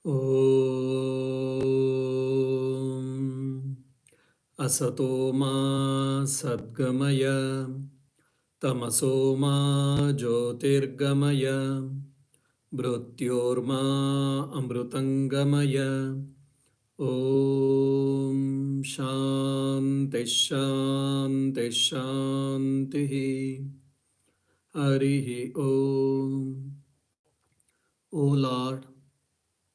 Om Asato Ma Sadgamaya Tamaso Ma Jyotirgamaya Mrityorma Amrutangamaya Om Shanti Shanti Shanti Harihi Om. O Lord,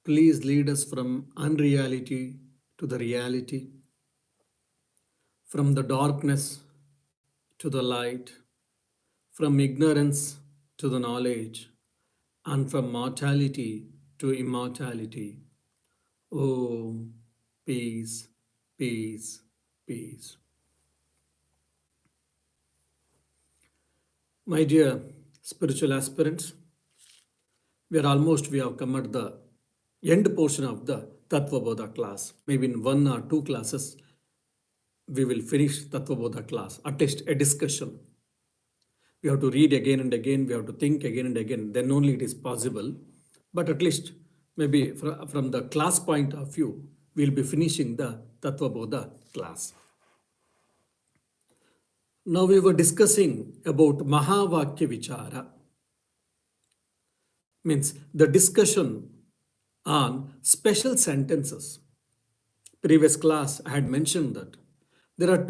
please lead us from unreality to the reality, from the darkness to the light, from ignorance to the knowledge, and from mortality to immortality. Oh, peace, peace, peace. My dear spiritual aspirants, we have come at the end portion of the Tattva Bodha class. Maybe in one or two classes, we will finish Tattva Bodha class, at least a discussion. We have to read again and again, we have to think again and again, then only it is possible. But at least maybe from the class point of view, we'll be finishing the Tattva Bodha class. Now we were discussing about Mahavakya Vichara, means the discussion on special sentences. Previous class I had mentioned that there are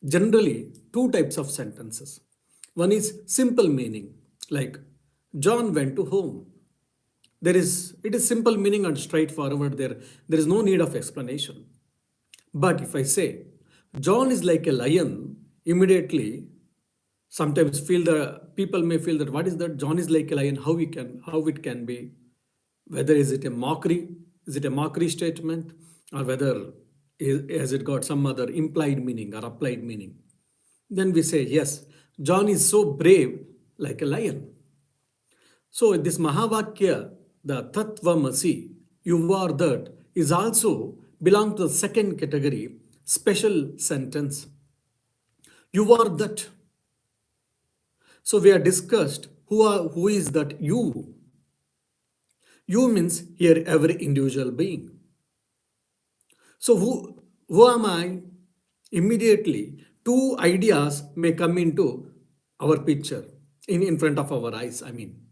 generally two types of sentences. One is simple meaning, like John went to home. It is simple meaning and straightforward. There is no need of explanation. But if I say John is like a lion, immediately sometimes people may feel that what is that? John is like a lion. How it can be? Whether is it a mockery? Is it a mockery statement, or whether has it got some other implied meaning or applied meaning? Then we say yes, John is so brave like a lion. So this Mahavakya, the Tattvamasi, you are that, is also belong to the second category, special sentence. You are that. So we have discussed who is that you. You means here every individual being. So who am I? Immediately, two ideas may come into our picture, in front of our eyes, I mean.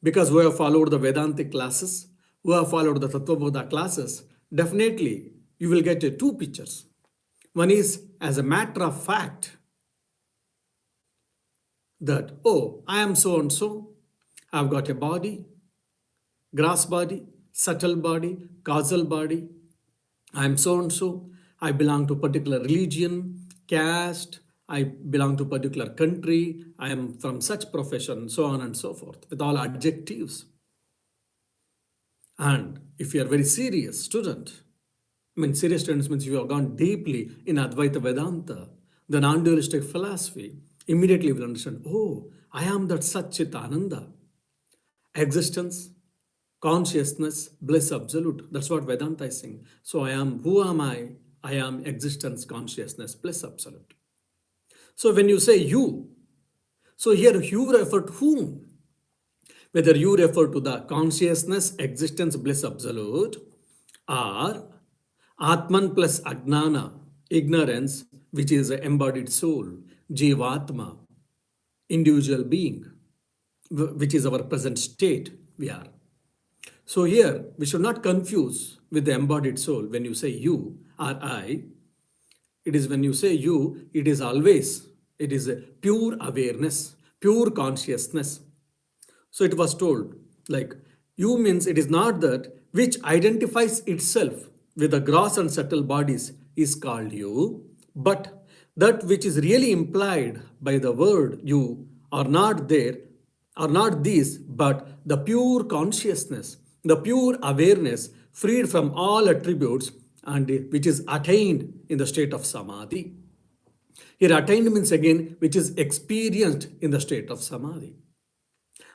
Because we have followed the Vedantic classes, we have followed the Tattva Bodha classes, definitely you will get two pictures. One is as a matter of fact, that, oh, I am so and so, I've got a body, gross body, subtle body, causal body, I am so and so, I belong to a particular religion, caste, I belong to a particular country, I am from such profession, so on and so forth, with all adjectives. And if you are very serious student, serious students means you have gone deeply in Advaita Vedanta, the non-dualistic philosophy, immediately you will understand, oh, I am that Satchitananda. Existence, consciousness, bliss absolute. That's what Vedanta is saying. So who am I? I am existence, consciousness, bliss absolute. So when you say you, so here you refer to whom? Whether you refer to the consciousness, existence, bliss absolute, or Atman plus Agnana, ignorance, which is an embodied soul, Jivatma, individual being, which is our present state we are. So here, we should not confuse with the embodied soul. When you say you or I, it is when you say you, it is a pure awareness, pure consciousness. So it was told, like, you means it is not that which identifies itself with the gross and subtle bodies is called you, but that which is really implied by the word you are not these, but the pure consciousness, the pure awareness freed from all attributes and which is attained in the state of samadhi. Here attained means again which is experienced in the state of samadhi.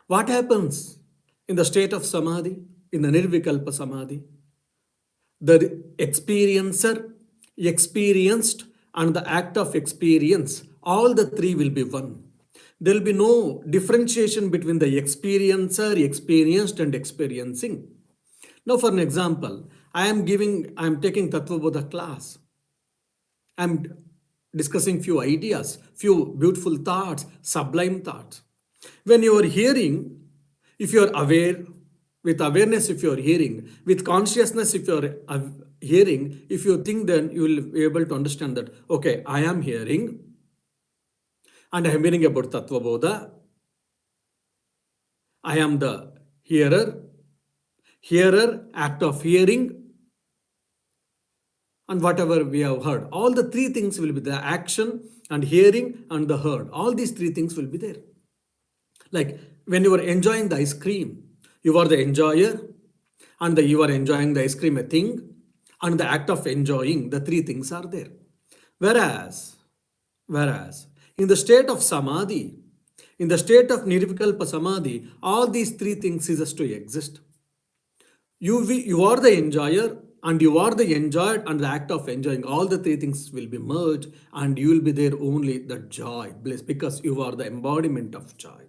What happens in the state of samadhi, in the nirvikalpa samadhi? The experiencer, experienced, and the act of experience, all the three will be one. There will be no differentiation between the experiencer, experienced, and experiencing. Now, for an example, I am taking Tattva Bodha class. I'm discussing few ideas, few beautiful thoughts, sublime thoughts. When you are hearing, if you are aware, with awareness, if you are hearing, with consciousness, if you are hearing, if you think, then you will be able to understand that, okay, I am hearing and I am hearing about Tattva Bodha. I am the hearer, act of hearing, and whatever we have heard. All the three things will be the action and hearing and the heard. All these three things will be there. Like when you are enjoying the ice cream, you are the enjoyer, and you are enjoying the ice cream, a thing, and the act of enjoying, the three things are there. Whereas, in the state of samadhi, in the state of nirvikalpa samadhi, all these three things ceases to exist. You are the enjoyer and you are the enjoyed, and the act of enjoying, all the three things will be merged, and you will be there only the joy, bliss, because you are the embodiment of joy.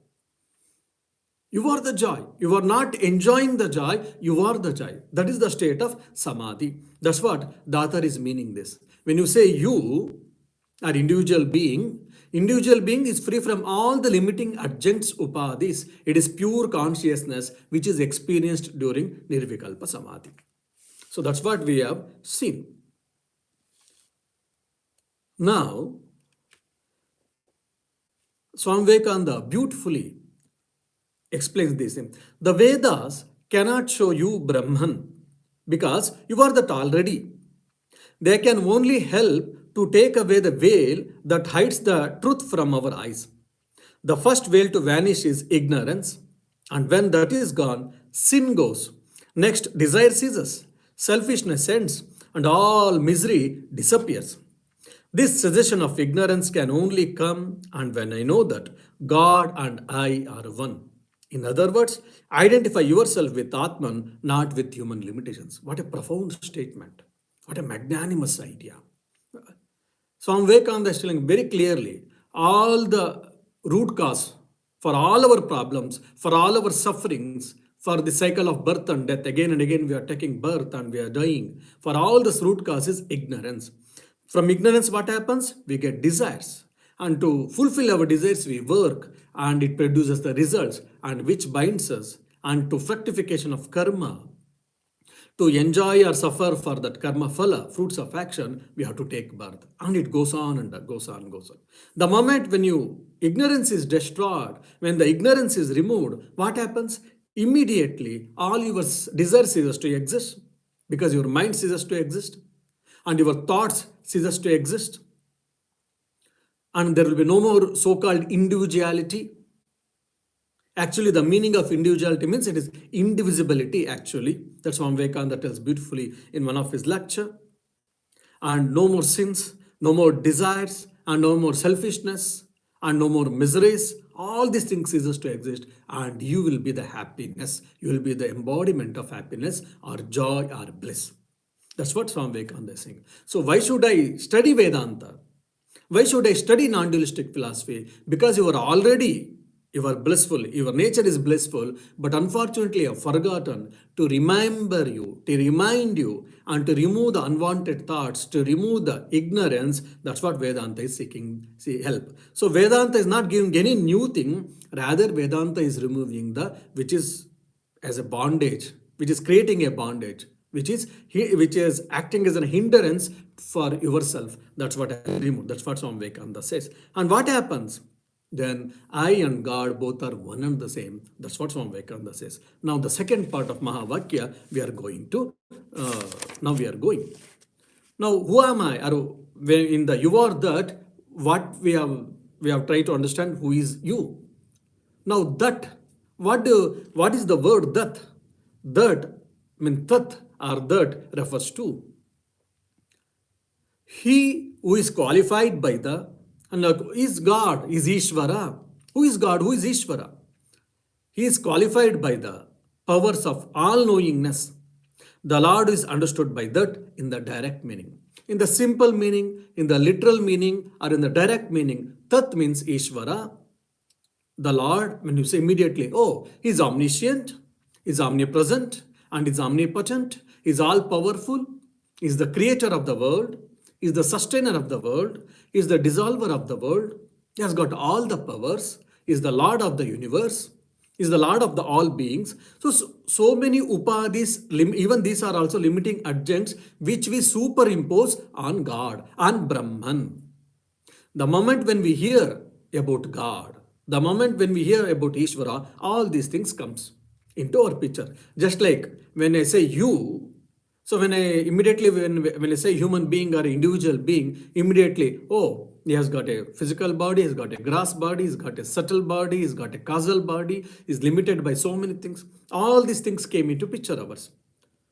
You are the joy. You are not enjoying the joy, you are the joy. That is the state of samadhi. That's what Datar is meaning this. When you say you are individual being is free from all the limiting adjuncts upadhis. It is pure consciousness which is experienced during nirvikalpa samadhi. So that's what we have seen. Now, Swami Vivekananda beautifully explains this. The Vedas cannot show you Brahman because you are that already. They can only help to take away the veil that hides the truth from our eyes. The first veil to vanish is ignorance, and when that is gone, sin goes. Next, desire ceases, selfishness ends, and all misery disappears. This cessation of ignorance can only come and when I know that God and I are one. In other words, identify yourself with Atman, not with human limitations. What a profound statement. What a magnanimous idea. Swami Vivekananda is telling very clearly all the root cause for all our problems, for all our sufferings, for the cycle of birth and death. Again and again, we are taking birth and we are dying. For all this root cause is ignorance. From ignorance, what happens? We get desires. And to fulfill our desires, we work and it produces the results, and which binds us. And to fructification of karma, to enjoy or suffer for that karma phala, fruits of action, we have to take birth. And it goes on and goes on and goes on. The moment when ignorance is destroyed, when the ignorance is removed, what happens? Immediately, all your desire ceases to exist because your mind ceases to exist and your thoughts ceases to exist. And there will be no more so-called individuality. Actually, the meaning of individuality means it is indivisibility, actually. That's what Vivekananda tells beautifully in one of his lecture. And no more sins, no more desires, and no more selfishness, and no more miseries. All these things ceases to exist, and you will be the happiness. You will be the embodiment of happiness or joy or bliss. That's what Swami Vivekananda is saying. So why should I study Vedanta? Why should I study non-dualistic philosophy? Because you are blissful, your nature is blissful, but unfortunately you have forgotten to remember you, to remind you, and to remove the unwanted thoughts, to remove the ignorance. That's what Vedanta is seeking help. So Vedanta is not giving any new thing, rather Vedanta is removing which is as a bondage, which is creating a bondage, which is acting as a hindrance for yourself. That's what I remove. That's what Swami Vivekananda says. And what happens? Then I and God both are one and the same. That's what Swami Vivekananda says. Now the second part of Mahavakya, we are going. Now who am I? In the you are that, what we have tried to understand who is you. Now that, what is the word that? That, tat or that refers to he who is qualified by is God, is Ishvara. Who is God? Who is Ishvara? He is qualified by the powers of all-knowingness. The Lord is understood by that in the direct meaning. In the simple meaning, in the literal meaning, or in the direct meaning, Tat means Ishvara. The Lord, when you say immediately, oh, He is omniscient, He is omnipresent, and is omnipotent, is all powerful, is the creator of the world, is the sustainer of the world, is the dissolver of the world, he has got all the powers, is the Lord of the universe, is the Lord of the all beings. So many upadhis, even these are also limiting adjuncts which we superimpose on God, on Brahman. The moment when we hear about God, the moment when we hear about Ishvara, all these things comes into our picture. Just like when I say you, so when I immediately when I say human being or individual being, immediately, oh, he has got a physical body, he's got a gross body, he's got a subtle body, he's got a causal body, is limited by so many things. All these things came into picture ours,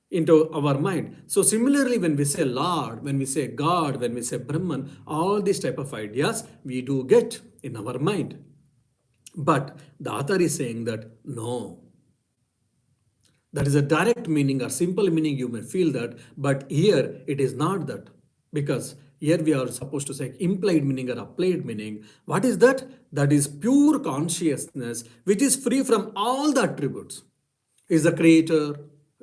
into our mind. So similarly, when we say Lord, when we say God, when we say Brahman, all these type of ideas we do get in our mind. But the author is saying that no, that is a direct meaning or simple meaning, you may feel that, but here it is not that. Because here we are supposed to say implied meaning or applied meaning. What is that? That is pure consciousness which is free from all the attributes. Is the creator,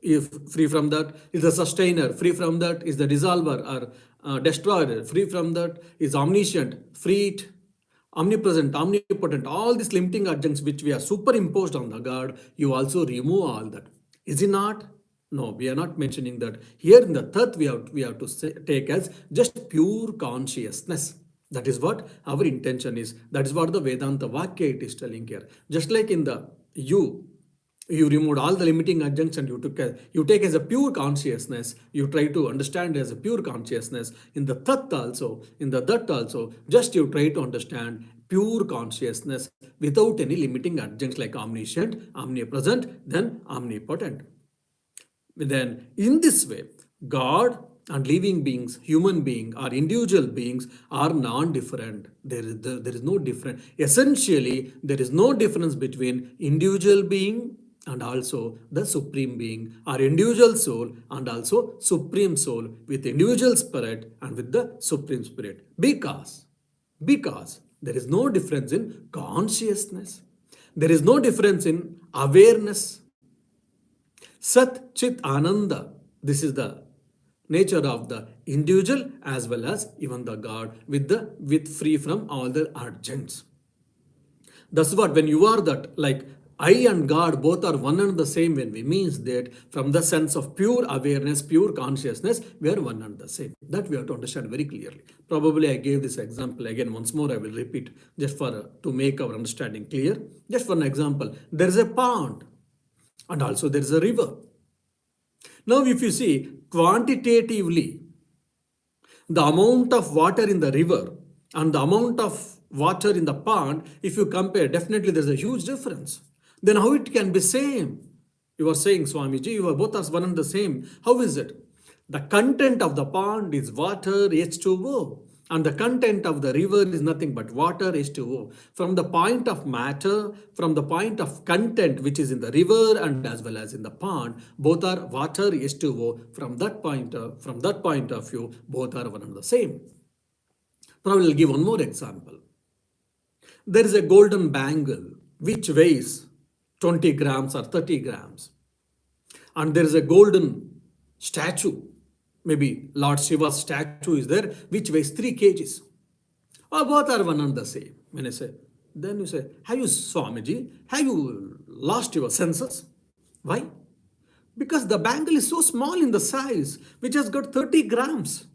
if free from that, is the sustainer, free from that, is the dissolver or destroyer, free from that, is omniscient, free, omnipresent, omnipotent, all these limiting adjuncts which we are superimposed on the God, you also remove all that. Is it not? No, we are not mentioning that. Here in the Tattva, we have to take as just pure consciousness. That is what our intention is. That is what the Vedanta Vakya it is telling here. Just like in the you removed all the limiting adjuncts and you take as a pure consciousness, you try to understand as a pure consciousness. In the that also, just you try to understand pure consciousness without any limiting adjuncts like omniscient, omnipresent, then omnipotent. Then in this way, God and living beings, human being or individual beings are non-different. There is no difference. Essentially, there is no difference between individual being and also the supreme being, or individual soul and also supreme soul, with individual spirit and with the supreme spirit. Because there is no difference in consciousness. There is no difference in awareness. Sat Chit Ananda. This is the nature of the individual as well as even the God, with free from all the adjuncts. That's what when you are that, like I and God both are one and the same, when we means that from the sense of pure awareness, pure consciousness, we are one and the same. That we have to understand very clearly. Probably I gave this example again once more. I will repeat just for to make our understanding clear. Just for an example, there is a pond and also there is a river. Now, if you see quantitatively, the amount of water in the river and the amount of water in the pond, if you compare, definitely there's a huge difference. Then how it can be same? You are saying, Swamiji, you are both as one and the same. How is it? The content of the pond is water H2O, and the content of the river is nothing but water H2O. From the point of matter, from the point of content which is in the river and as well as in the pond, both are water H2O. From that point of view, both are one and the same. Probably I'll give one more example. There is a golden bangle which weighs 20 grams or 30 grams. And there is a golden statue, maybe Lord Shiva's statue is there, which weighs 3 kgs. Or both are one and the same. When I say, then you say, have you, Swamiji, have you lost your senses? Why? Because the bangle is so small in the size, which has got 30 grams.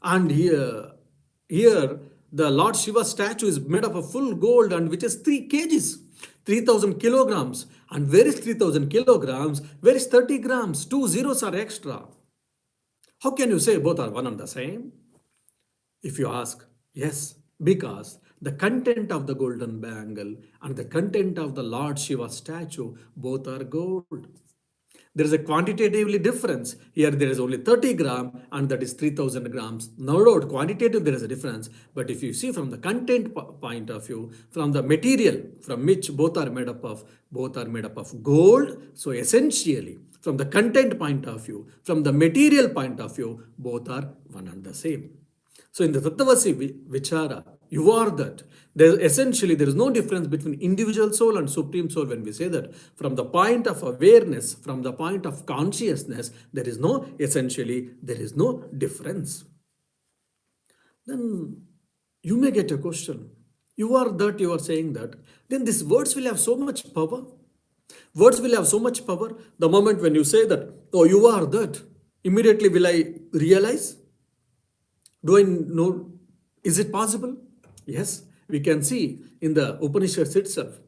And here the Lord Shiva statue is made up of full gold and which is 3 kgs, 3000 kilograms. And where is 3000 kilograms? Where is 30 grams? 2 zeros are extra. How can you say both are one and the same? If you ask, yes, because the content of the golden bangle and the content of the Lord Shiva statue, both are gold. There is a quantitatively difference. Here there is only 30 gram and that is 3000 grams. No doubt, quantitative there is a difference. But if you see from the content point of view, from the material from which both are made up of gold. So essentially, from the content point of view, from the material point of view, both are one and the same. So in the Tattvasi Vichara, You are that. Essentially, there is no difference between individual soul and supreme soul when we say that. From the point of awareness, from the point of consciousness, there is no difference. Then you may get a question. You are that, you are saying that. Then these words will have so much power. Words will have so much power. The moment when you say that, oh, you are that, immediately will I realize? Do I know? Is it possible? Yes, we can see in the Upanishads itself.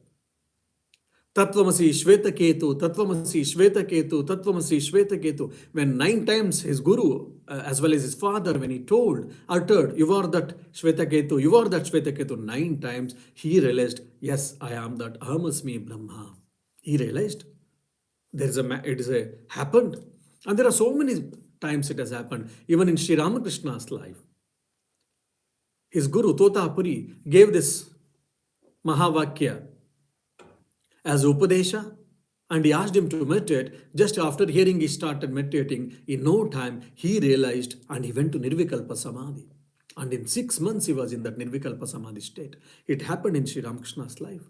Tattvamasi Shvetaketu, Tattvamasi Shvetaketu, Tattvamasi Shvetaketu. When 9 times his guru, as well as his father, when he uttered, you are that Shvetaketu, you are that Shvetaketu, 9 times, he realized, yes, I am that Ahamasmi Brahma. He realized happened. And there are so many times it has happened, even in Sri Ramakrishna's life. His guru, Totapuri, gave this Mahavakya as Upadesha, and he asked him to meditate. Just after hearing he started meditating, in no time he realized and he went to Nirvikalpa Samadhi. And in 6 months he was in that Nirvikalpa Samadhi state. It happened in Sri Ramakrishna's life.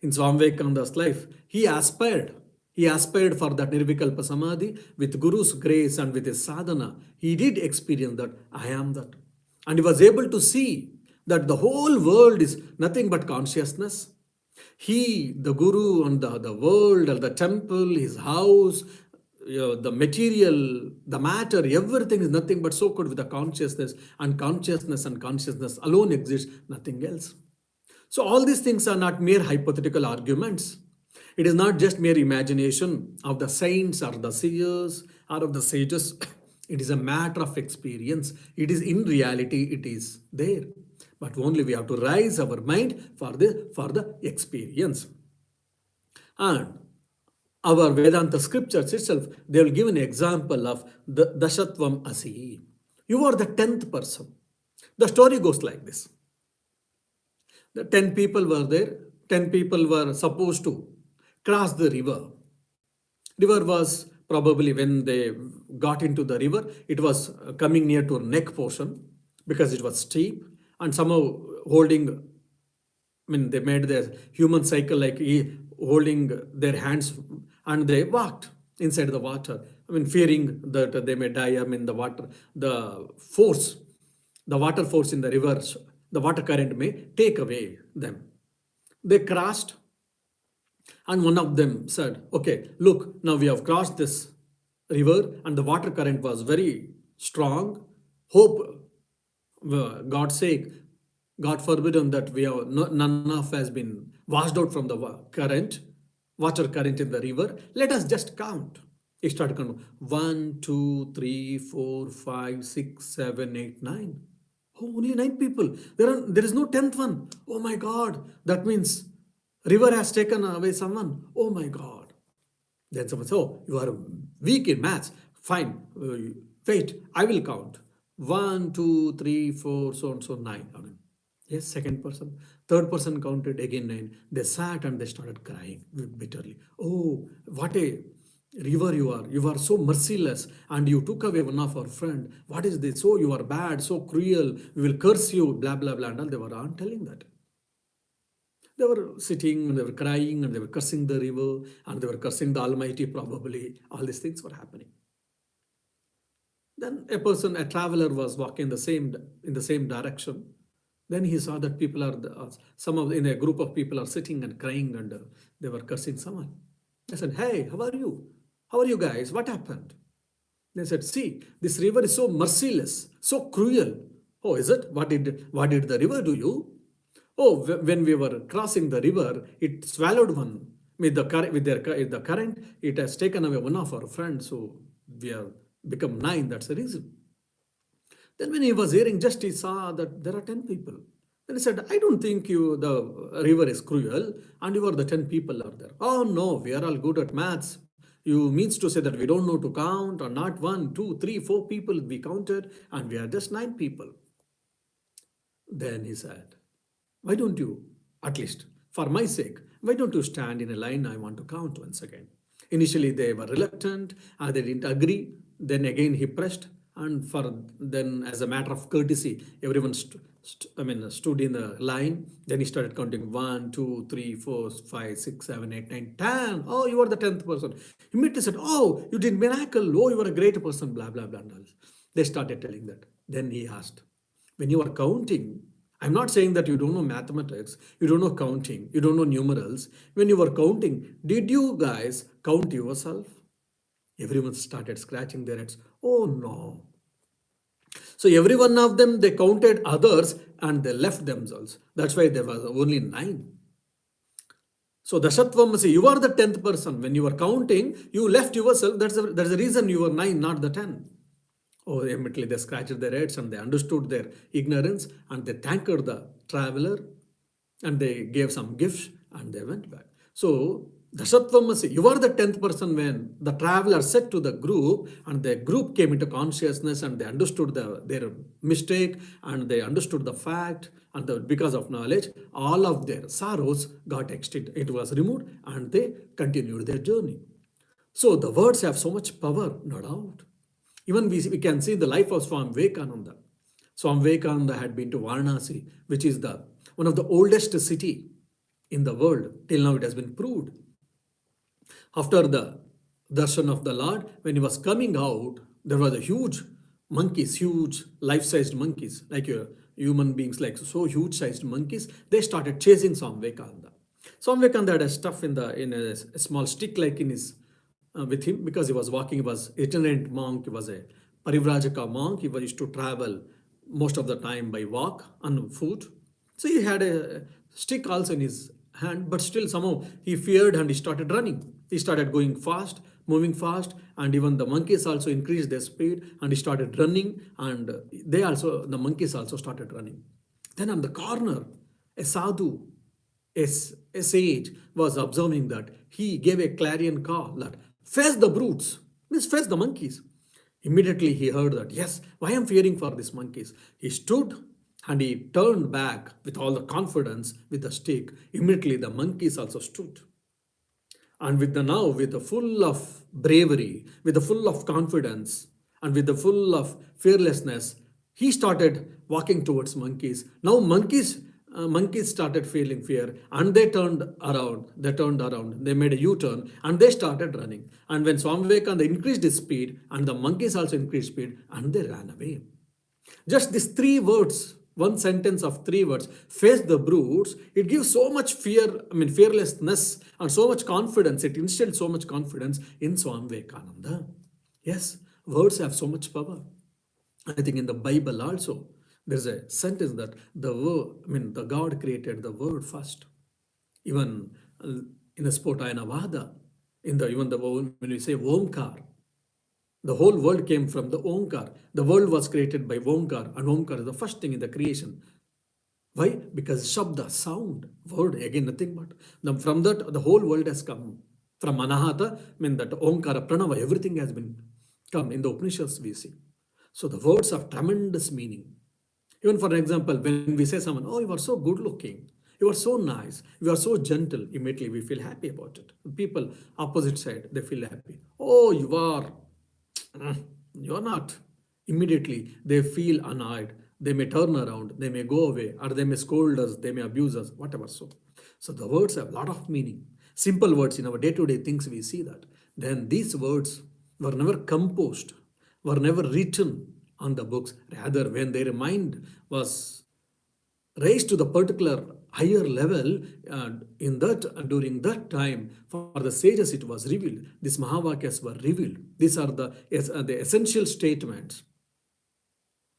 In Swami Vivekananda's life, he aspired for that Nirvikalpa Samadhi with Guru's grace and with his sadhana. He did experience that I am that. And he was able to see that the whole world is nothing but consciousness. He, the Guru, and the world, and the temple, his house, the material, the matter, everything is nothing but so-called with the consciousness, and consciousness alone exists, nothing else. So all these things are not mere hypothetical arguments. It is not just mere imagination of the saints or the seers or of the sages. It is a matter of experience. It is in reality, it is there. But only we have to raise our mind for the experience. And our Vedanta scriptures itself, they will give an example of the Dashatvam Asi. You are the 10th person. The story goes like this. The 10 people were there. 10 people were supposed to cross the river. River was probably, when they got into the river, it was coming near to a neck portion because it was steep, and somehow holding, they made their human cycle like holding their hands, and they walked inside the water. Fearing that they may die. The water, the water force in the river, the water current may take away them. They crossed. And one of them said, okay, look, now we have crossed this river and the water current was very strong. Hope, God's sake, God forbidden that none of us has been washed out from the water current in the river. Let us just count. He started counting. 1, 2, 3, 4, 5, 6, 7, 8, 9. Oh, only 9 people. There is no 10th one. Oh my God. That means river has taken away someone. Oh my God. Then someone said, oh, you are weak in maths. Fine. Wait, I will count. 1, 2, 3, 4, so and so 9. Yes, second person. Third person counted again 9. They sat and they started crying bitterly. Oh, what a river you are. You are so merciless and you took away one of our friend. What is this? Oh, you are bad, so cruel. We will curse you, blah, blah, blah. And all they were on telling that. They were sitting and they were crying and they were cursing the river and they were cursing the Almighty probably. All these things were happening. Then a traveler was walking in the same direction. Then he saw that people in a group of people are sitting and crying and they were cursing someone. I said, hey, how are you? How are you guys? What happened? They said, see, this river is so merciless, so cruel. Oh, is it? What did the river do you? Oh, when we were crossing the river, it swallowed one. With the current, it has taken away one of our friends. So we have become 9. That's the reason. Then when he was hearing, just he saw that there are 10 people. Then he said, I don't think the river is cruel and you are the 10 people are there. Oh no, we are all good at maths. You means to say that we don't know to count, or not 1, 2, 3, 4 people we counted and we are just 9 people. Then he said, why don't you, at least for my sake, why don't you stand in a line? I want to count once again. Initially they were reluctant and they didn't agree. Then again he pressed. And for then, as a matter of courtesy, everyone stood in the line. Then he started counting 1, 2, 3, 4, 5, 6, 7, 8, 9, 10. Oh, you are the 10th person. Immediately said, "Oh, you did miracle. Oh, you are a great person." Blah blah blah. Blah. They started telling that. Then he asked, "When you are counting, I'm not saying that you don't know mathematics, you don't know counting, you don't know numerals. When you were counting, did you guys count yourself?" Everyone started scratching their heads. Oh no. So every one of them, they counted others and they left themselves. That's why there was only 9. So Dashatvamasi, you are the 10th person. When you were counting, you left yourself. That's the reason you were 9, not the 10. Oh, immediately they scratched their heads and they understood their ignorance and they thanked the traveler and they gave some gifts and they went back. So, Dashatvamasi, you are the 10th person when the traveler said to the group and the group came into consciousness and they understood their mistake and they understood the fact and because of knowledge, all of their sorrows got extinct. It was removed and they continued their journey. So, the words have so much power, no doubt. Even we can see the life of Swami Vivekananda. Swami Vivekananda had been to Varanasi, which is one of the oldest city in the world. Till now it has been proved. After the darshan of the Lord, when he was coming out, there was a huge monkeys, huge life-sized monkeys, like human beings, like so huge-sized monkeys. They started chasing Swami Vivekananda. Swami Vivekananda had a stuff in a small stick, like in his with him, because he was walking. He was itinerant monk. He was a parivrajaka monk. He used to travel most of the time by walk on foot. So he had a stick also in his hand, but still somehow he feared and he started running. He started going fast, moving fast, and even the monkeys also increased their speed and he started running, and the monkeys also started running. Then on the corner, a sadhu, a sage was observing that. He gave a clarion call that face the brutes, means face the monkeys. Immediately he heard that, yes, why am fearing for these monkeys? He stood and he turned back with all the confidence with the stick. Immediately the monkeys also stood. And with the full of bravery, with the full of confidence, and with the full of fearlessness, he started walking towards monkeys. Now monkeys started feeling fear and they turned around, they made a U-turn and they started running. And when Swami Vivekananda increased his speed and the monkeys also increased speed and they ran away. Just these 3 words, one sentence of 3 words, face the brutes, it gives so much fearlessness and so much confidence. It instilled so much confidence in Swami Vivekananda. Yes, words have so much power. I think in the Bible also, there's a sentence that the God created the word first. Even in the Spotayana Vada, when we say Omkar, the whole world came from the Omkar. The world was created by Omkar, and Omkar is the first thing in the creation. Why? Because Shabda, sound, word, again nothing but. From that, the whole world has come. From Anahata, that Omkara, Pranava, everything has been come. In the Upanishads we see. So the words have tremendous meaning. Even for example, when we say someone, oh, you are so good looking, you are so nice, you are so gentle, immediately we feel happy about it. People, opposite side, they feel happy. Oh, you are not. Immediately, they feel annoyed. They may turn around, they may go away, or they may scold us, they may abuse us, whatever. So the words have a lot of meaning. Simple words in our day-to-day things, we see that. Then these words were never composed, were never written on the books. Rather, when their mind was raised to the particular higher level, during that time, for the sages it was revealed. These Mahavakyas were revealed. These are the essential statements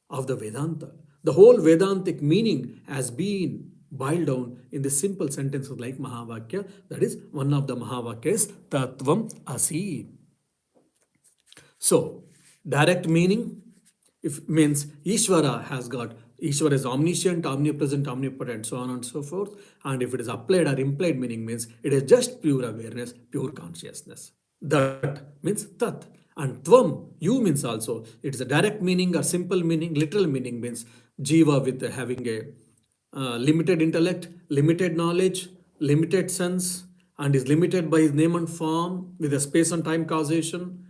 of the Vedanta. The whole Vedantic meaning has been boiled down in the simple sentences like Mahavakya. That is one of the Mahavakyas, Tattvam Asi. So, direct meaning, if means Ishvara is omniscient, omnipresent, omnipotent, so on and so forth. And if it is applied or implied meaning, means it is just pure awareness, pure consciousness. That means Tat. And Tvam, you means also, it is a direct meaning or simple meaning. Literal meaning means Jiva with having a limited intellect, limited knowledge, limited sense, and is limited by his name and form with a space and time causation.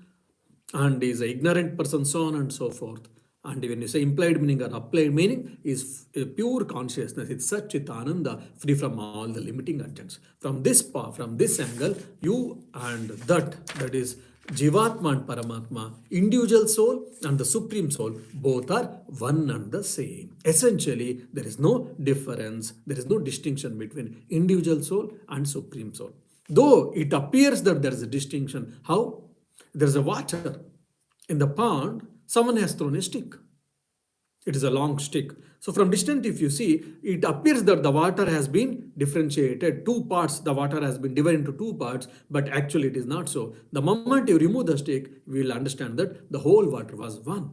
and is an ignorant person, so on and so forth. And when you say implied meaning or applied meaning, is pure consciousness. It's Sat Ananda, free from all the limiting agents. From this angle, you and that is Jivatma and Paramatma, individual soul and the supreme soul, both are one and the same. Essentially, there is no difference, there is no distinction between individual soul and supreme soul. Though it appears that there is a distinction. How? There's a water in the pond, someone has thrown a stick. It is a long stick. So from distance, if you see, it appears that the water has been differentiated. Two parts, the water has been divided into two parts, but actually it is not so. The moment you remove the stick, we will understand that the whole water was one.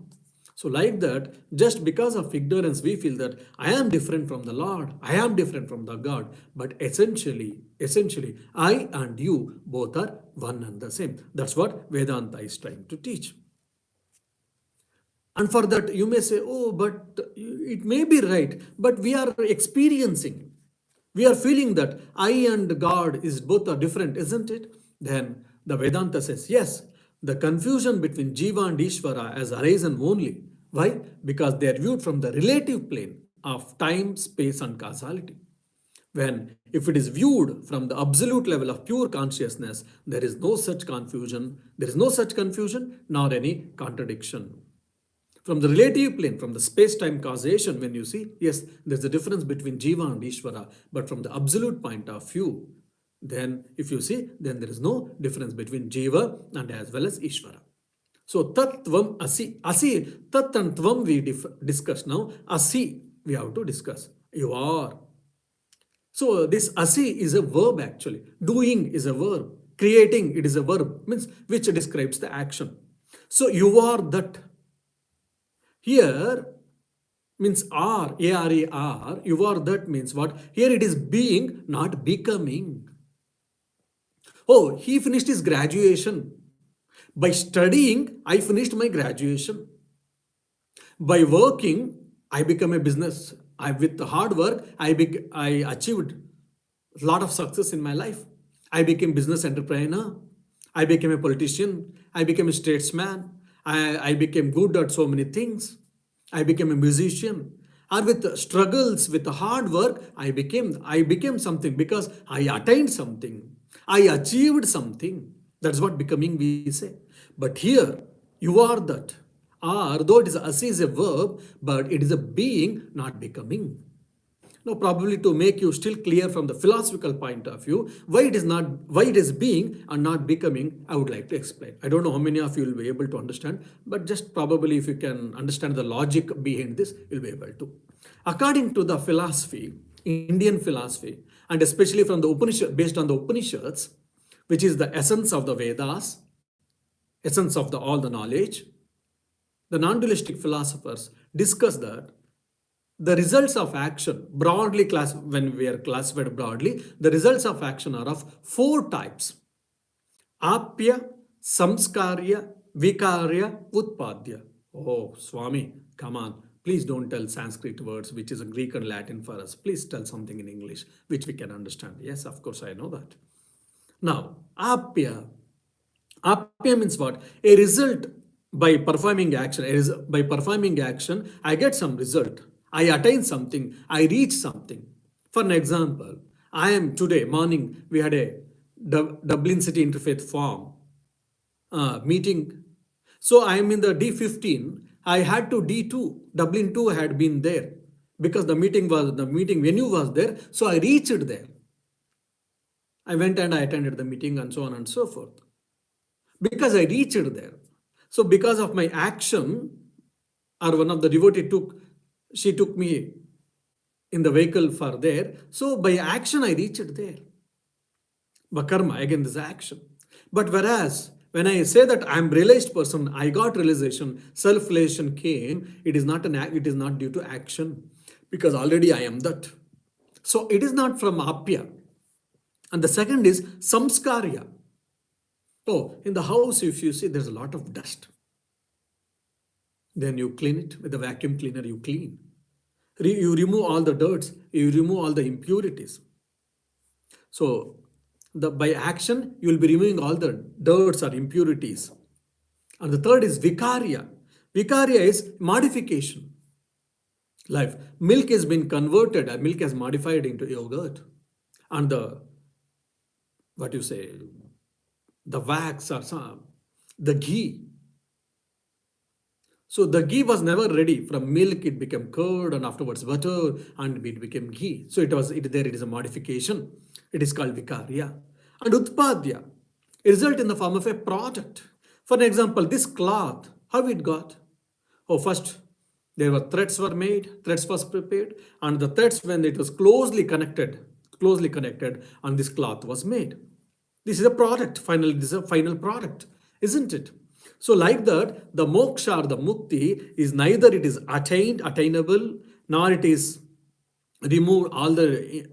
So like that, just because of ignorance, we feel that I am different from the Lord, I am different from the God. But essentially, I and you both are one and the same. That's what Vedanta is trying to teach. And for that, you may say, oh, but it may be right, but we are experiencing. We are feeling that I and God is both are different, isn't it? Then the Vedanta says, yes, the confusion between Jiva and Ishvara has arisen only. Why? Because they are viewed from the relative plane of time, space, and causality. When, if it is viewed from the absolute level of pure consciousness, there is no such confusion, nor any contradiction. From the relative plane, from the space-time causation, when you see, yes, there's a difference between Jiva and Ishvara, but from the absolute point of view, then if you see, then there is no difference between Jiva and as well as Ishvara. So Tattvam Asi. Tat and Tvam we discuss now. Asi we have to discuss. You are. So this Asi is a verb actually. Doing is a verb. Creating, it is a verb, means which describes the action. So you are that. Here means are, A-R-E-R, you are that means what? Here it is being, not becoming. Oh, he finished his graduation. By studying, I finished my graduation. By working, I become a business. With hard work, I achieved a lot of success in my life. I became business entrepreneur. I became a politician. I became a statesman. I became good at so many things. I became a musician. Or with struggles, with hard work, I became something because I attained something. I achieved something. That's what becoming we say. But here, you are that. Or though it is asi is a verb, but it is a being, not becoming. Now, probably to make you still clear from the philosophical point of view, why it is being and not becoming, I would like to explain. I don't know how many of you will be able to understand, but just probably if you can understand the logic behind this, you'll be able to. According to the philosophy, Indian philosophy, and especially from the Upanishad, based on the Upanishads, which is the essence of the Vedas, essence of all the knowledge, the non-dualistic philosophers discuss that the results of action, when we are classified broadly, the results of action are of four types. Apya, Samskarya, Vikarya, Utpadya. Oh, Swami, come on. Please don't tell Sanskrit words, which is a Greek and Latin for us. Please tell something in English, which we can understand. Yes, of course, I know that. Now, Apya. Apya means what? A result by performing action. By performing action, I get some result. I attain something. I reach something. For an example, I am today morning, we had a Dublin City Interfaith Forum meeting. So I am in the D15. I had to D2. Dublin 2 had been there because the meeting venue was there. So I reached there. I went and I attended the meeting and so on and so forth. Because I reached there. So because of my action, or one of the devotee she took me in the vehicle for there. So by action, I reached there. Karma, again, this action. But whereas, when I say that I am realized person, I got realization, self-realization came, it is not due to action, because already I am that. So it is not from apya. And the second is samskarya. Oh, in the house, if you see, there's a lot of dust. Then you clean it with a vacuum cleaner, you clean. You remove all the dirt, you remove all the impurities. So by action, you will be removing all the dirts or impurities. And the third is vikarya. Vikarya is modification. Life. Milk has been converted, milk has modified into yogurt. And what you say, the wax or some, the ghee. So the ghee was never ready. From milk, it became curd, and afterwards butter, and it became ghee. So it is a modification. It is called vikarya. And utpadya, a result in the form of a product. For example, this cloth, how it got? Oh, first there were threads was prepared, and the threads, when it was closely connected, and this cloth was made. This is a product. Finally, this is a final product, isn't it? So, like that, the moksha or the mukti is neither it is attainable, nor it is removed all the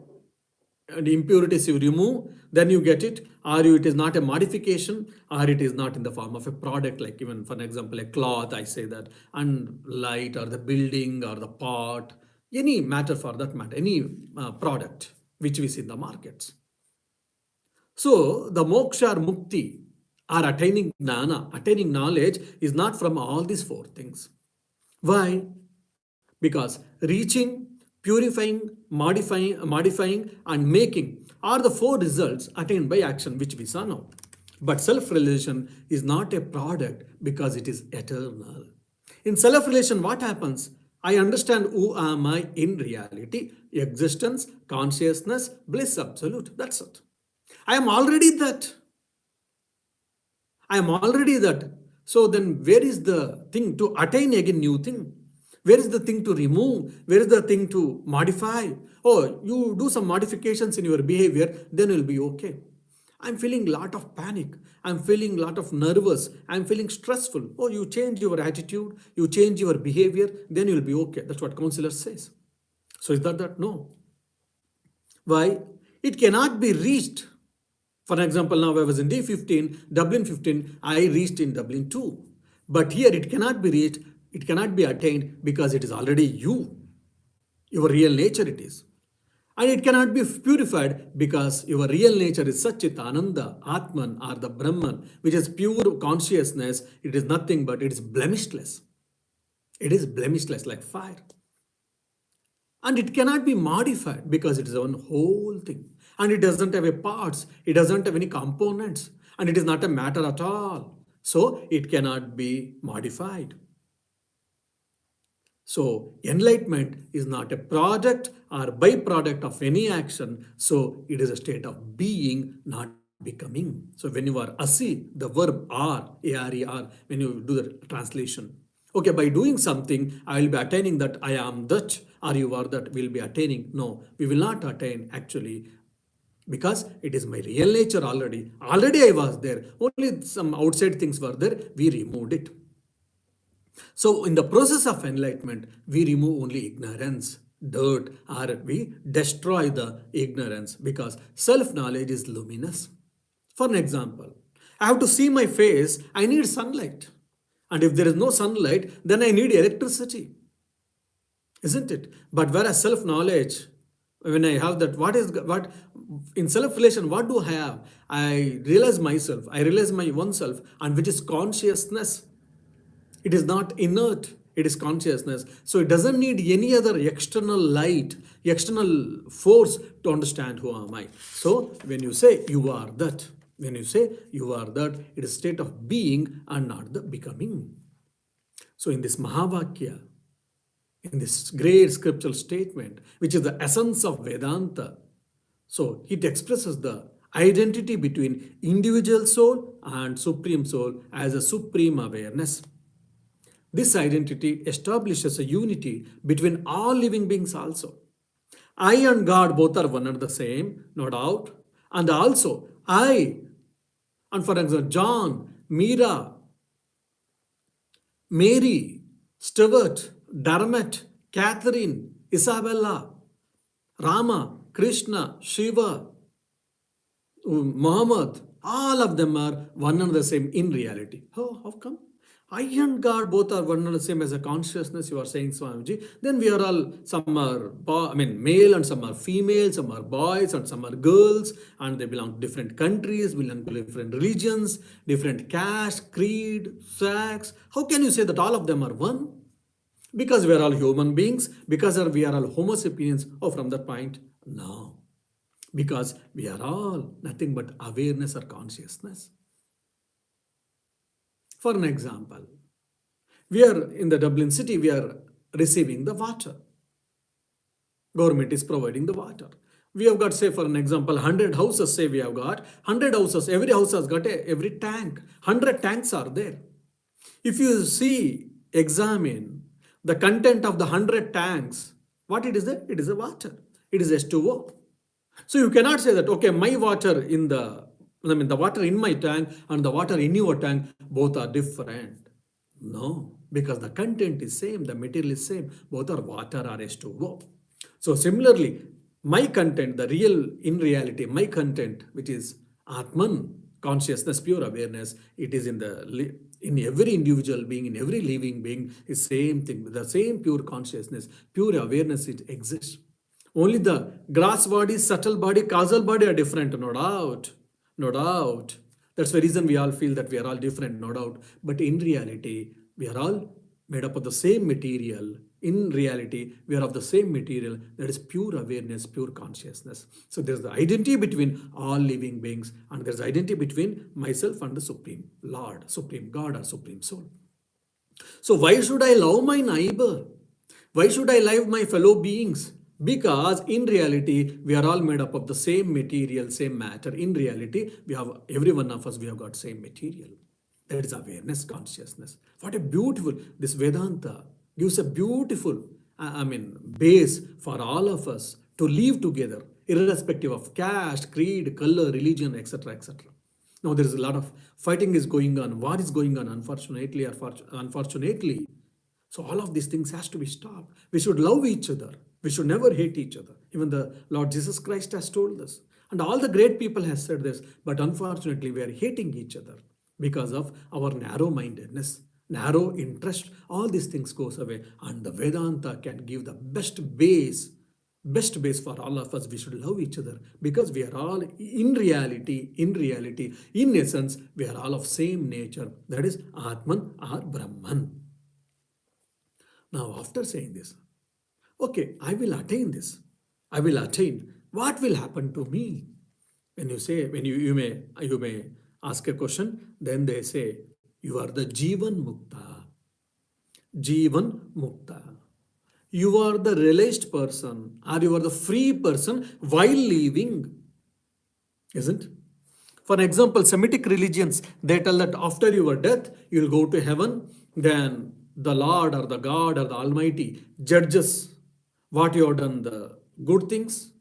impurities you remove, then you get it, or it is not a modification, or it is not in the form of a product, like even for example, a cloth, I say that, and light, or the building, or the pot, any matter for that matter, any product which we see in the markets. So the moksha or mukti or attaining gnana, attaining knowledge is not from all these four things. Why? Because reaching, purifying, modifying, and making are the four results attained by action, which we saw now. But self-realization is not a product because it is eternal. In self-realization, what happens? I understand who am I in reality, existence, consciousness, bliss absolute. That's it. I am already that. I am already that. So then where is the thing to attain again new thing? Where is the thing to remove? Where is the thing to modify? Oh, you do some modifications in your behavior, then you'll be okay. I'm feeling a lot of panic. I'm feeling a lot of nervous. I'm feeling stressful. Oh, you change your attitude, you change your behavior, then you'll be okay. That's what counselor says. So is that? No. Why? It cannot be reached. For example, now I was in D15, Dublin 15, I reached in Dublin 2. But here it cannot be reached, it cannot be attained because it is already you. Your real nature it is. And it cannot be purified because your real nature is Satchit Ananda, Atman, or the Brahman, which is pure consciousness. It is nothing but it is blemishless. It is blemishless like fire. And it cannot be modified because it is one whole thing. And it doesn't have a parts, it doesn't have any components, and it is not a matter at all. So it cannot be modified. So enlightenment is not a product or byproduct of any action. So it is a state of being, not becoming. So when you are asi, the verb are, A-R-E-R, when you do the translation. Okay, by doing something, I will be attaining that I am that, or you are that, will be attaining. No, we will not attain actually, because it is my real nature already. Already I was there. Only some outside things were there. We removed it. So in the process of enlightenment, we remove only ignorance, dirt, or we destroy the ignorance because self-knowledge is luminous. For an example, I have to see my face, I need sunlight. And if there is no sunlight, then I need electricity. Isn't it? But whereas self-knowledge, when I have that, what in self-relation, what do I have? I realize myself, I realize my oneself, and which is consciousness. It is not inert, it is consciousness. So it doesn't need any other external light, external force to understand who am I. So when you say you are that, it is a state of being and not the becoming. So in this Mahavakya, in this great scriptural statement, which is the essence of Vedanta, so it expresses the identity between individual soul and supreme soul as a supreme awareness. This identity establishes a unity between all living beings also. I and God both are one and the same, no doubt. And also, I, and for example, John, Meera, Mary, Stuart, Dermot, Catherine, Isabella, Rama, Krishna, Shiva, Muhammad, all of them are one and the same in reality. Oh, how come? I and God both are one and the same as a consciousness, you are saying, Swamiji. Then we are all, some are, male and some are female, some are boys and some are girls, and they belong to different countries, belong to different religions, different caste, creed, sex. How can you say that all of them are one? Because we are all human beings, because we are all Homo sapiens. Oh, from that point, no. Because we are all nothing but awareness or consciousness. For an example, we are in the Dublin city, we are receiving the water. Government is providing the water. We have got, say, for an example, 100 houses, say we have got 100 houses. Every house has got every tank. 100 tanks are there. If you see, examine the content of the 100 tanks, what it is there? It is a water. It is H2O. So you cannot say that, okay, my water in the water in my tank and the water in your tank, both are different. No, because the content is same, the material is same, both are water or H2O. So similarly, my content, the real, in reality, my content, which is Atman, consciousness, pure awareness, it is in every individual being, in every living being, is same thing, the same pure consciousness, pure awareness, it exists. Only the gross body, subtle body, causal body are different, no doubt. No doubt. That's the reason we all feel that we are all different, no doubt. But in reality, we are all made up of the same material. In reality, we are of the same material, that is pure awareness, pure consciousness. So there's the identity between all living beings, and there's identity between myself and the Supreme Lord, Supreme God, or Supreme Soul. So why should I love my neighbor? Why should I love my fellow beings? Because in reality, we are all made up of the same material, same matter. In reality, every one of us, we have got same material. That is awareness, consciousness. What a beautiful, this Vedanta gives a beautiful, base for all of us to live together, irrespective of caste, creed, color, religion, etc., etc. Now there is a lot of fighting is going on, war is going on, unfortunately, unfortunately. So all of these things has to be stopped. We should love each other. We should never hate each other. Even the Lord Jesus Christ has told this. And all the great people have said this. But unfortunately, we are hating each other because of our narrow-mindedness, narrow interest. All these things goes away. And the Vedanta can give the best base for all of us. We should love each other because we are all in reality, in essence, we are all of same nature. That is Atman or Brahman. Now, after saying this, okay, I will attain this. I will attain. What will happen to me? When you say, when you may ask a question, then they say, you are the Jivan Mukta. Jivan Mukta. You are the released person, or you are the free person while living. Isn't? For example, Semitic religions, they tell that after your death, you will go to heaven, then the Lord or the God or the Almighty judges what you have done, the good things,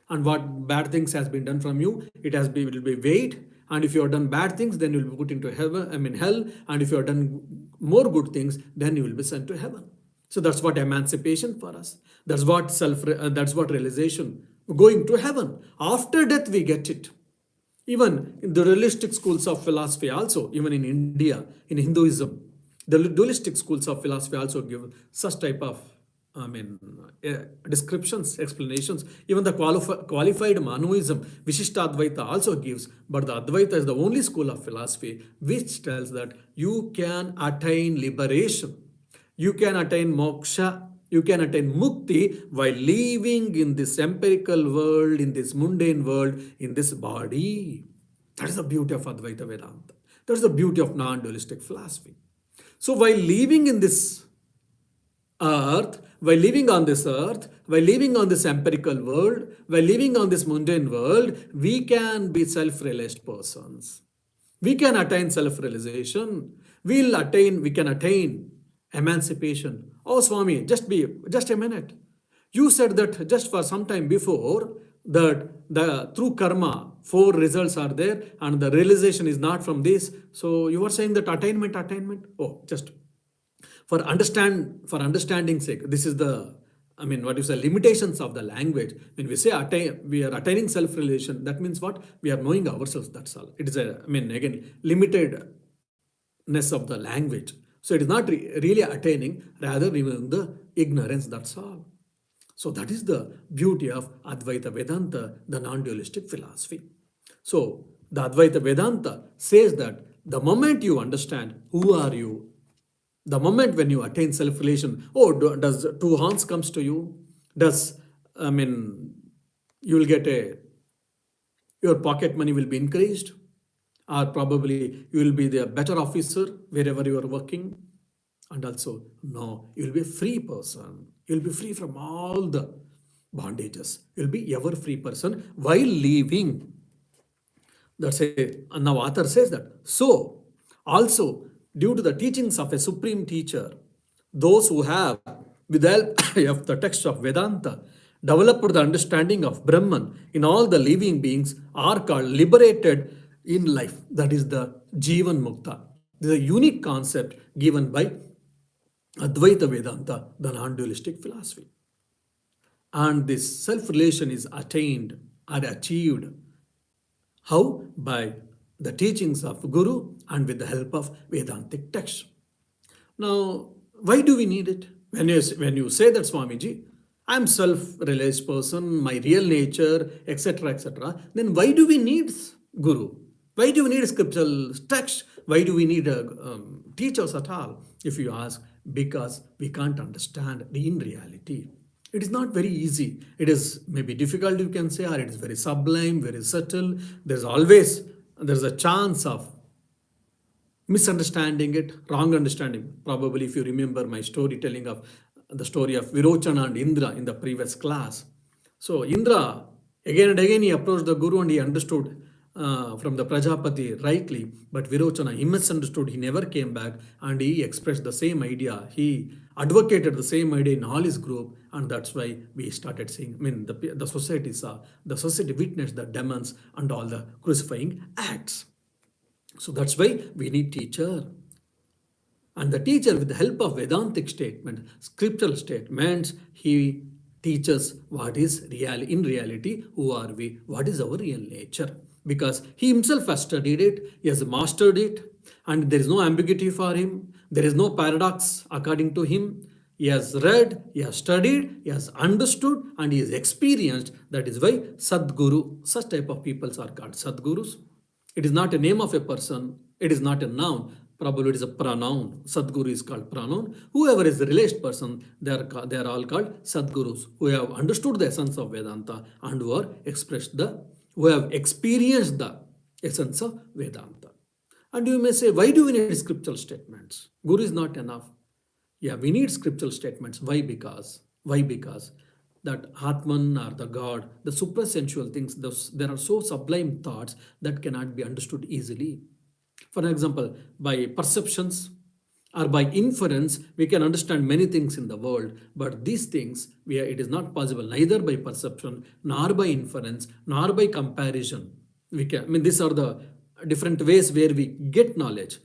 and what bad things has been done from you. Will be weighed, and if you have done bad things, then you will be put into hell, and if you have done more good things, then you will be sent to heaven. So that's what emancipation for us. That's what that's what realization. Going to heaven. After death, we get it. Even in the dualistic schools of philosophy also, even in India, in Hinduism, the dualistic schools of philosophy also give such type of descriptions, explanations. Even the qualified Manuism, Vishishtadvaita also gives, but the Advaita is the only school of philosophy which tells that you can attain liberation, you can attain moksha, you can attain mukti while living in this empirical world, in this mundane world, in this body. That is the beauty of Advaita Vedanta. That is the beauty of non-dualistic philosophy. So while living in this earth, while living on this earth, while living on this empirical world, while living on this mundane world, we can be self-realized persons. We can attain self-realization. We can attain emancipation. Oh, Swami, just a minute. You said that just for some time before that through karma, 4 results are there and the realization is not from this. So you are saying that attainment. Oh, just for understanding's sake, this is the limitations of the language. When we say we are attaining self-realization, that means what? We are knowing ourselves, that's all. It is again, limited of the language. So it is not really attaining, rather removing the ignorance, that's all. So that is the beauty of Advaita Vedanta, the non-dualistic philosophy. So the Advaita Vedanta says that the moment you understand who are you, the moment when you attain self-relation, oh, does two horns comes to you? Does, I mean, you will get your pocket money will be increased, or probably you will be the better officer wherever you are working. And also, no, you will be a free person. You will be free from all the bondages. You will be ever free person while living. That's a, and now author says that. So, also, due to the teachings of a supreme teacher, those who have, with the help of the text of Vedanta, developed the understanding of Brahman in all the living beings are called liberated in life. That is the Jivan Mukta. This is a unique concept given by Advaita Vedanta, the non-dualistic philosophy. And this self-relation is attained or achieved. How? By the teachings of Guru and with the help of Vedantic texts. Now, why do we need it? When you say that, Swamiji, I'm self-realized person, my real nature, etc., then why do we need Guru? Why do we need scriptural text? Why do we need teachers at all? If you ask, because we can't understand in reality. It is not very easy. It is maybe difficult, you can say, or it is very sublime, very subtle. There's a chance of misunderstanding it, wrong understanding. Probably if you remember my storytelling of the story of Virochana and Indra in the previous class. So Indra, again and again he approached the Guru and he understood from the Prajapati rightly, but Virochana, he misunderstood, he never came back and he expressed the same idea. He advocated the same idea in all his group, and that's why we started seeing, I mean, the society saw, the society witnessed the demons and all the crucifying acts. So that's why we need teacher. And the teacher, with the help of Vedantic statement, scriptural statements, he teaches what is real in reality, who are we, what is our real nature. Because he himself has studied it, he has mastered it, and there is no ambiguity for him, there is no paradox according to him. He has read, he has studied, he has understood, and he has experienced. That is why Sadguru, such type of people are called Sadgurus. It is not a name of a person, it is not a noun. Probably it is a pronoun. Sadguru is called pronoun. Whoever is the realized person, they are all called Sadgurus, who have understood the essence of Vedanta and who have experienced the essence of Vedanta. And you may say, why do we need scriptural statements? Guru is not enough. Yeah, we need scriptural statements. Why? Because that Atman or the God, the suprasensual things, there are so sublime thoughts that cannot be understood easily. For example, by perceptions or by inference, we can understand many things in the world, but these things, it is not possible neither by perception, nor by inference, nor by comparison. These are the different ways where we get knowledge.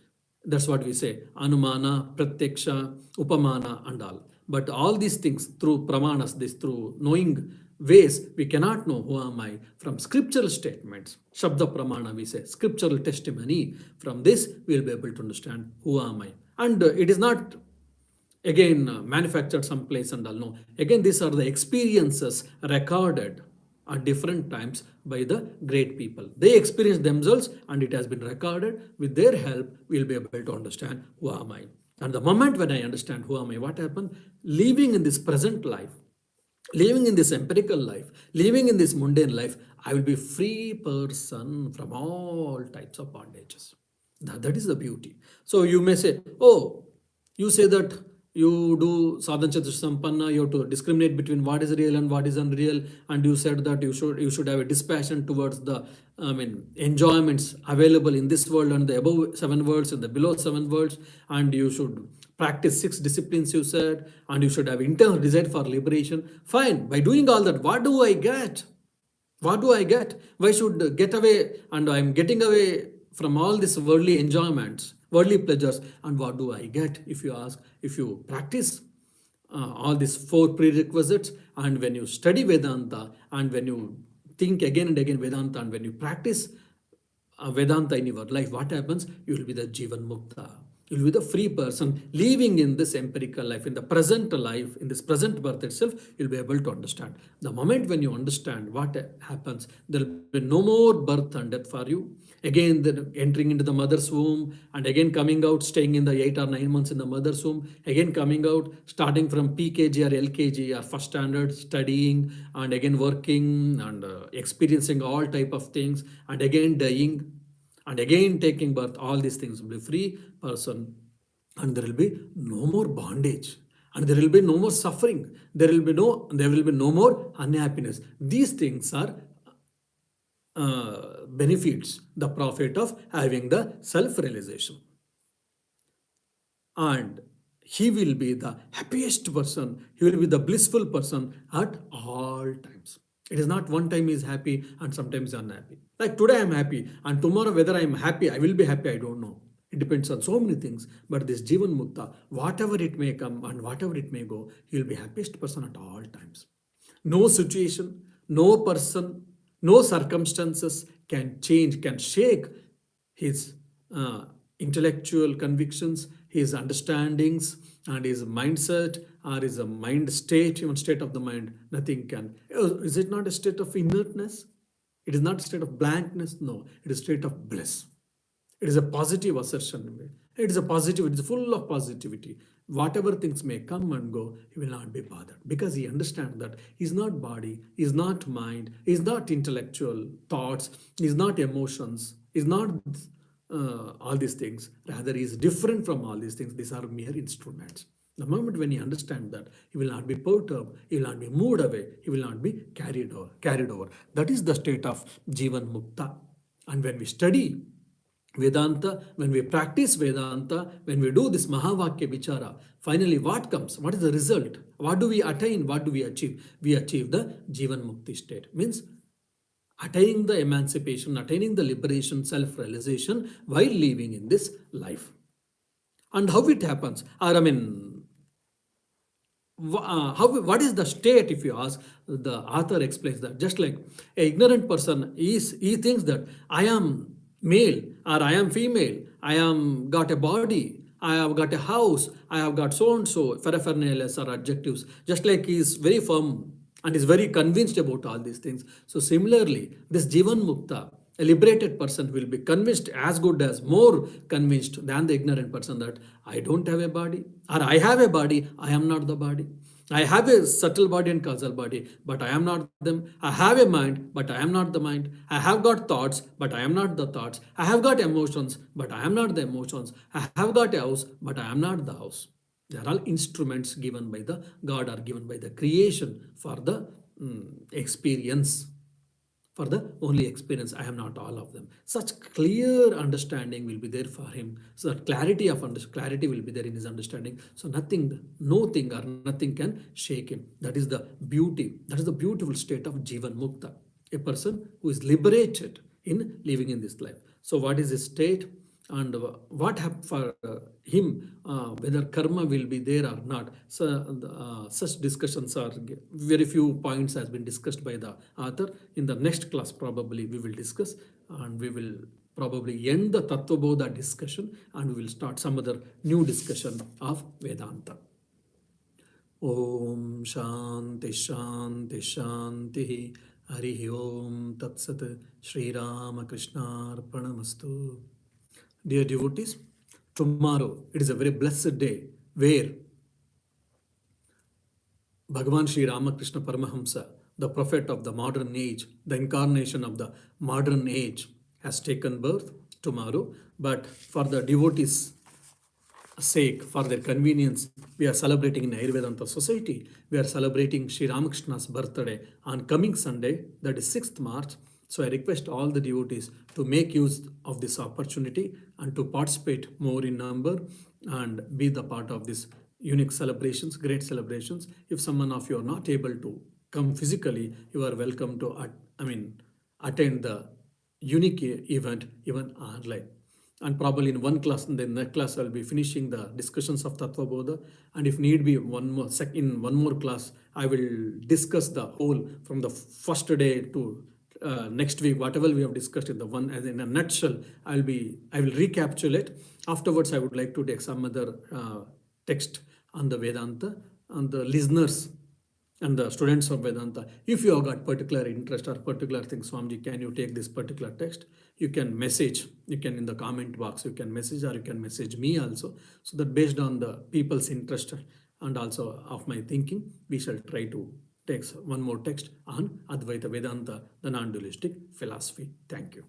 That's what we say, Anumana, Pratyaksha, Upamana and all. But all these things through pramanas, through knowing ways, we cannot know who am I from scriptural statements. Shabda Pramana, we say, scriptural testimony. From this, we will be able to understand who am I. And it is not, again, manufactured someplace and all. No. Again, these are the experiences recorded at different times by the great people. They experience themselves and it has been recorded. With their help, we will be able to understand who am I. And the moment when I understand who am I, what happened? Living in this present life, living in this empirical life, living in this mundane life, I will be free person from all types of bondages. That is the beauty. So you may say, oh, you say that you do sadhana chatusha sampanna, you have to discriminate between what is real and what is unreal, and you said that you should have a dispassion towards the enjoyments available in this world and the above 7 worlds and the below 7 worlds, and you should practice 6 disciplines, you said, and you should have internal desire for liberation. Fine. By doing all that, what do I get? What do I get? Why should get away? And I'm getting away from all these worldly enjoyments, worldly pleasures. And what do I get? If you ask, if you practice all these 4 prerequisites, and when you study Vedanta, and when you think again and again Vedanta, and when you practice Vedanta in your life, what happens? You will be the Jivan Mukta. You'll be the free person living in this empirical life, in the present life, in this present birth itself. You'll be able to understand. The moment when you understand what happens, there'll be no more birth and death for you. Again, then entering into the mother's womb and again coming out, staying in the 8 or 9 months in the mother's womb, again coming out, starting from PKG or LKG or first standard, studying and again working and experiencing all type of things, and again dying and again taking birth. All these things will be free person, and there will be no more bondage, and there will be no more suffering, there will be no more unhappiness. These things are benefits, the profit of having the self-realization. And he will be the happiest person, he will be the blissful person at all times. It is not one time he is happy and sometimes unhappy. Like today I am happy and tomorrow whether I am happy, I will be happy, I don't know. It depends on so many things. But this Jivan Mukta, whatever it may come and whatever it may go, he will be happiest person at all times. No situation, no person, no circumstances can change, can shake his intellectual convictions, his understandings, and his mindset or his mind state, even state of the mind. Nothing can. Is it not a state of inertness? It is not a state of blankness. No, it is a state of bliss. It is a positive assertion. It is a positive, it is full of positivity. Whatever things may come and go, he will not be bothered because he understands that he is not body, he is not mind, he is not intellectual thoughts, he is not emotions, he is not all these things. Rather, he is different from all these things. These are mere instruments. The moment when he understands that, he will not be perturbed, he will not be moved away, he will not be carried over. That is the state of Jivan Mukta. And when we study Vedanta, when we practice Vedanta, when we do this Mahavakya Vichara, finally what comes? What is the result? What do we attain? What do we achieve? We achieve the Jivan Mukti state. Means attaining the emancipation, attaining the liberation, self-realization while living in this life. And how it happens? Or I mean, what is the state? If you ask, the author explains that just like an ignorant person he thinks that I am male or I am female, I am got a body, I have got a house, I have got so and so paraphernalias or adjectives. Just like he is very firm and is very convinced about all these things. So similarly, this Jivan Mukta, a liberated person, will be convinced as good as more convinced than the ignorant person that I don't have a body, or I have a body, I am not the body. I have a subtle body and causal body, but I am not them. I have a mind, but I am not the mind. I have got thoughts, but I am not the thoughts. I have got emotions, but I am not the emotions. I have got a house, but I am not the house. They are all instruments given by the God or given by the creation for the experience. For the only experience, I am not all of them. Such clear understanding will be there for him. So that clarity will be there in his understanding. So nothing, no thing or nothing can shake him. That is the beauty. That is the beautiful state of Jivan Mukta. A person who is liberated in living in this life. So what is his state? And what happens for him, whether karma will be there or not. So such discussions are very few points has been discussed by the author. In the next class probably we will discuss, and we will probably end the Tattva Bodha discussion and we will start some other new discussion of Vedanta. Om Shanti Shanti Shanti Hari Om Tat Sat Shri Ramakrishna Arpanamastu. Dear devotees, tomorrow it is a very blessed day where Bhagavan Sri Ramakrishna Paramahamsa, the prophet of the modern age, the incarnation of the modern age, has taken birth tomorrow. But for the devotees' sake, for their convenience, we are celebrating in Ayurvedanta Society. We are celebrating Sri Ramakrishna's birthday on coming Sunday, that is 6th March. So I request all the devotees to make use of this opportunity and to participate more in number and be the part of this unique celebrations, great celebrations. If someone of you are not able to come physically, you are welcome to attend the unique event even online. And probably in one class, in the next class, I'll be finishing the discussions of Tattva Bodha. And if need be, in one more class, I will discuss the whole from the first day to next week, whatever we have discussed in the one, as in a nutshell, I will recapitulate. Afterwards, I would like to take some other text on the Vedanta, and the listeners and the students of Vedanta, if you have got particular interest or particular thing, Swamiji, can you take this particular text? You can message, you can in the comment box, you can message, or you can message me also. So that based on the people's interest and also of my thinking, we shall try to take one more text on Advaita Vedanta, the non-dualistic philosophy. Thank you.